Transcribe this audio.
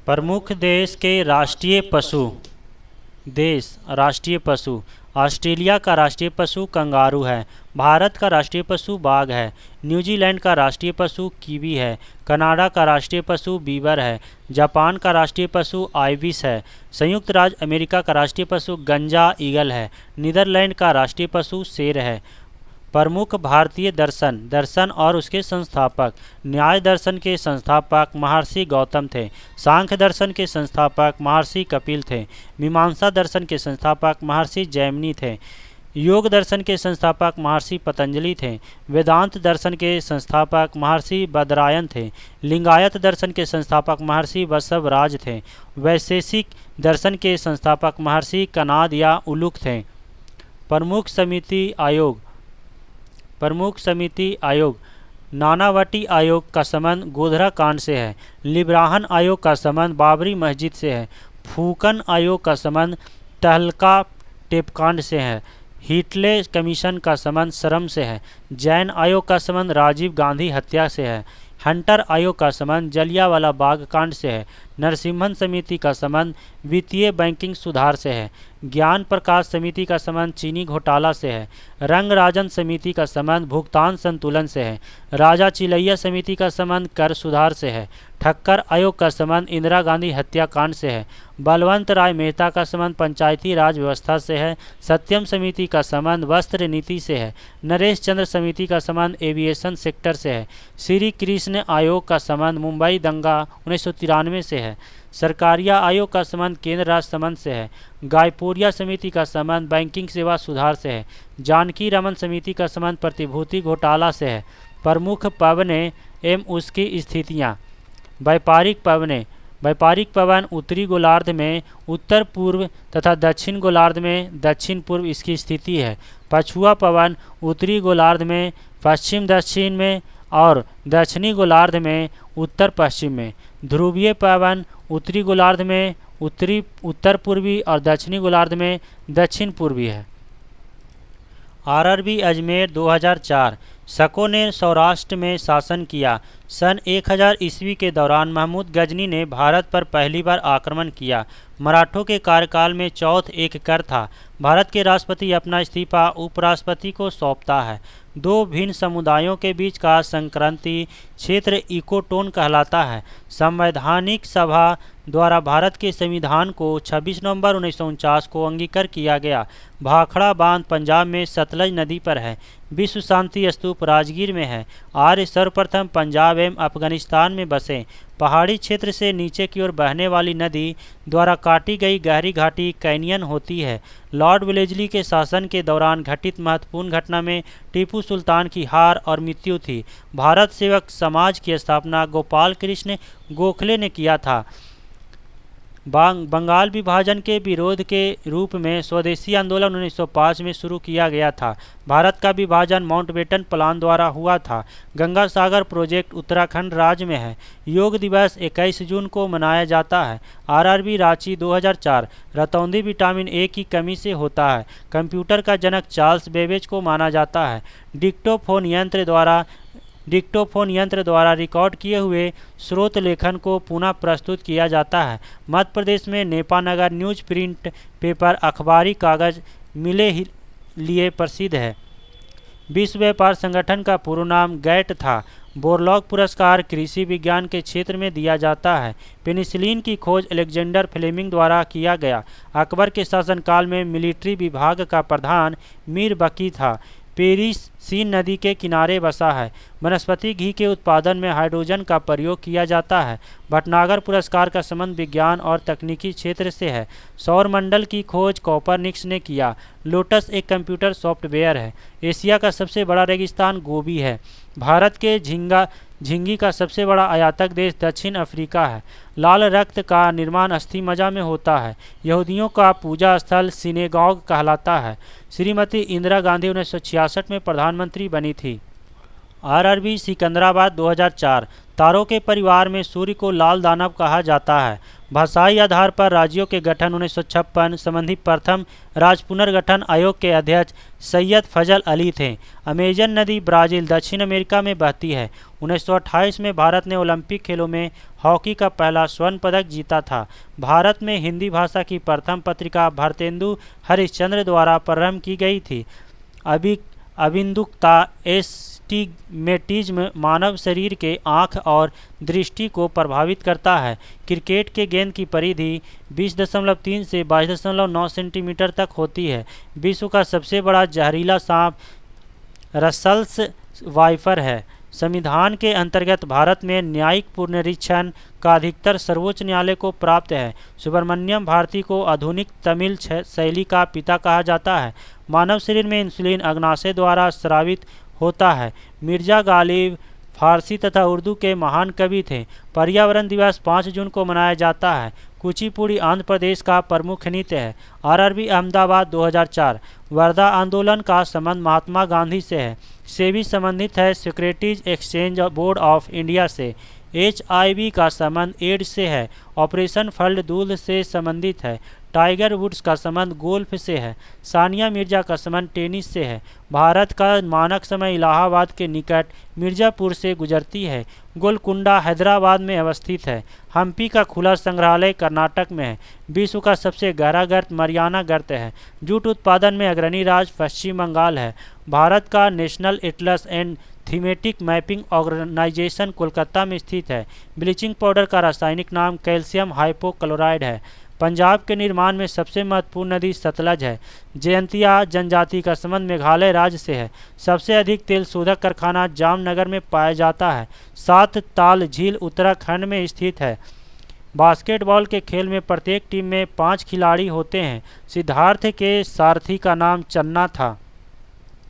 प्रमुख देश के राष्ट्रीय पशु। राष्ट्रीय पशु। ऑस्ट्रेलिया का राष्ट्रीय पशु कंगारू है। भारत का राष्ट्रीय पशु बाघ है। न्यूजीलैंड का राष्ट्रीय पशु कीवी है। कनाडा का राष्ट्रीय पशु बीवर है। जापान का राष्ट्रीय पशु आइबिस है। संयुक्त राज्य अमेरिका का राष्ट्रीय पशु गंजा ईगल है। नीदरलैंड का राष्ट्रीय पशु शेर है। प्रमुख भारतीय दर्शन और उसके संस्थापक। न्याय दर्शन के संस्थापक महर्षि गौतम थे। सांख्य दर्शन के संस्थापक महर्षि कपिल थे। मीमांसा दर्शन के संस्थापक महर्षि जैमिनी थे। योग दर्शन के संस्थापक महर्षि पतंजलि थे। वेदांत दर्शन के संस्थापक महर्षि बदरायन थे। लिंगायत दर्शन के संस्थापक महर्षि बसवराज थे। वैशेषिक दर्शन के संस्थापक महर्षि कनाद या उलुक थे। प्रमुख समिति आयोग। नानावटी आयोग का संबंध गोधरा कांड से है। लिब्राहन आयोग का संबंध बाबरी मस्जिद से है। फूकन आयोग का संबंध तहलका टेपकांड से है। हिटले कमीशन का संबंध श्रम से है। जैन आयोग का संबंध राजीव गांधी हत्या से है। हंटर आयोग का संबंध जलियांवाला बाग कांड से है। नरसिम्हन समिति का संबंध वित्तीय बैंकिंग सुधार से है। ज्ञान प्रकाश समिति का संबंध चीनी घोटाला से है। रंगराजन समिति का संबंध भुगतान संतुलन से है। राजा चिलैया समिति का संबंध कर सुधार से है। ठक्कर आयोग का संबंध इंदिरा गांधी हत्याकांड से है। बलवंत राय मेहता का संबंध पंचायती राज व्यवस्था से है। सत्यम समिति का संबंध वस्त्र नीति से है। नरेश चंद्र समिति का संबंध एविएशन सेक्टर से है। श्री कृष्ण आयोग का संबंध मुंबई दंगा 1993 से है। सरकारिया आयोग का संबंध केंद्र राज्य संबंध से है। गायपोरिया समिति का संबंध बैंकिंग सेवा सुधार से है। जानकी रमन समिति का संबंध प्रतिभूति घोटाला से है। प्रमुख पवनें एवं उसकी स्थितियाँ। व्यापारिक पवन उत्तरी गोलार्ध में उत्तर पूर्व तथा दक्षिण गोलार्ध में दक्षिण पूर्व इसकी स्थिति है। पछुआ पवन उत्तरी गोलार्ध में पश्चिम दक्षिण में और दक्षिणी गोलार्ध में उत्तर पश्चिम में। ध्रुवीय पवन उत्तरी गोलार्ध में उत्तर पूर्वी और दक्षिणी गोलार्ध में दक्षिण पूर्वी है। आरआरबी अजमेर 2004। शकों ने सौराष्ट्र में शासन किया। सन 1000 ईस्वी के दौरान महमूद गजनी ने भारत पर पहली बार आक्रमण किया। मराठों के कार्यकाल में चौथ एक कर था। भारत के राष्ट्रपति अपना इस्तीफा उपराष्ट्रपति को सौंपता है। दो भिन्न समुदायों के बीच का संक्रांति क्षेत्र इकोटोन कहलाता है। संवैधानिक सभा द्वारा भारत के संविधान को 26 नवंबर 1949 को अंगीकार किया गया। भाखड़ा बांध पंजाब में सतलज नदी पर है। विश्व शांति स्तूप राजगीर में है। आर्य सर्वप्रथम पंजाब एवं अफगानिस्तान में बसे। पहाड़ी क्षेत्र से नीचे की ओर बहने वाली नदी द्वारा काटी गई गहरी घाटी कैनियन होती है। लॉर्ड वेलेस्ली के शासन के दौरान घटित महत्वपूर्ण घटना में टीपू सुल्तान की हार और मृत्यु थी। भारत सेवक समाज की स्थापना गोपाल कृष्ण गोखले ने किया था। बंगाल विभाजन के विरोध के रूप में स्वदेशी आंदोलन 1905 में शुरू किया गया था। भारत का विभाजन माउंटबेटन प्लान द्वारा हुआ था। गंगा सागर प्रोजेक्ट उत्तराखंड राज्य में है। योग दिवस 21 जून को मनाया जाता है। आरआरबी रांची 2004। रतौंधी विटामिन ए की कमी से होता है। कंप्यूटर का जनक चार्ल्स बेबेज को माना जाता है। डिक्टोफोन यंत्र द्वारा रिकॉर्ड किए हुए स्रोत लेखन को पुनः प्रस्तुत किया जाता है। मध्य प्रदेश में नेपानगर न्यूज प्रिंट पेपर अखबारी कागज मिले लिए प्रसिद्ध है। विश्व व्यापार संगठन का पूर्व नाम गैट था। बोरलॉग पुरस्कार कृषि विज्ञान के क्षेत्र में दिया जाता है। पेनिसिलिन की खोज अलेक्जेंडर फ्लेमिंग द्वारा किया गया। अकबर के शासनकाल में मिलिट्री विभाग का प्रधान मीर बकी था। पेरिस सीन नदी के किनारे बसा है। वनस्पति घी के उत्पादन में हाइड्रोजन का प्रयोग किया जाता है। भटनागर पुरस्कार का संबंध विज्ञान और तकनीकी क्षेत्र से है। सौरमंडल की खोज कॉपरनिकस ने किया। लोटस एक कंप्यूटर सॉफ्टवेयर है। एशिया का सबसे बड़ा रेगिस्तान गोबी है। भारत के झींगी का सबसे बड़ा आयातक देश दक्षिण अफ्रीका है। लाल रक्त का निर्माण अस्थि मज्जा में होता है। यहूदियों का पूजा स्थल सिनेगॉग कहलाता है। श्रीमती इंदिरा गांधी 1966 में प्रधानमंत्री बनी थी। आरआरबी सिकंदराबाद 2004। तारों के परिवार में सूर्य को लाल दानव कहा जाता है। भाषाई आधार पर राज्यों के गठन 1956 संबंधी प्रथम राज्य पुनर्गठन आयोग के अध्यक्ष सैयद फजल अली थे। अमेजन नदी ब्राज़ील दक्षिण अमेरिका में बहती है। 1928 में भारत ने ओलंपिक खेलों में हॉकी का पहला स्वर्ण पदक जीता था। भारत में हिंदी भाषा की प्रथम पत्रिका भारतेंदु हरिश्चंद्र द्वारा प्रारंभ की गई थी। अबिंदुकता एस्टिग्मेटिज्म मानव शरीर के आँख और दृष्टि को प्रभावित करता है। क्रिकेट के गेंद की परिधि 20.3 से 22.9 सेंटीमीटर तक होती है। विश्व का सबसे बड़ा जहरीला सांप रसल्स वाइपर है। संविधान के अंतर्गत भारत में न्यायिक पुनरीक्षण का अधिकार सर्वोच्च न्यायालय को प्राप्त है। सुब्रमण्यम भारती को आधुनिक तमिल शैली का पिता कहा जाता है। मानव शरीर में इंसुलिन अग्नाशय द्वारा स्रावित होता है। मिर्जा गालिब फारसी तथा उर्दू के महान कवि थे। पर्यावरण दिवस 5 जून को मनाया जाता है। कुचिपुड़ी आंध्र प्रदेश का प्रमुख नृत्य है। आरआरबी अहमदाबाद 2004। वर्धा आंदोलन का संबंध महात्मा गांधी से है। सेबी संबंधित है securities exchange board of India से। HIV का संबंध एड्स से है। ऑपरेशन फ्लड दूध से संबंधित है। टाइगर वुड्स का संबंध गोल्फ से है। सानिया मिर्जा का संबंध टेनिस से है। भारत का मानक समय इलाहाबाद के निकट मिर्जापुर से गुजरती है। गोलकुंडा हैदराबाद में अवस्थित है। हम्पी का खुला संग्रहालय कर्नाटक में है। विश्व का सबसे गहरा गर्त मरियाना गर्त है। जूट उत्पादन में अग्रणी राज्य पश्चिम बंगाल है। भारत का national atlas and thematic mapping organisation Kolkata में स्थित है। ब्लीचिंग पाउडर का रासायनिक नाम कैल्शियम हाइपोक्लोराइड है। पंजाब के निर्माण में सबसे महत्वपूर्ण नदी सतलज है। जयंतिया जनजाति का संबंध मेघालय राज्य से है। सबसे अधिक तेल शोधक कारखाना जामनगर में पाया जाता है। 7 ताल झील उत्तराखंड में स्थित है। बास्केटबॉल के खेल में प्रत्येक टीम में 5 खिलाड़ी होते हैं। सिद्धार्थ के सारथी का नाम चन्ना था।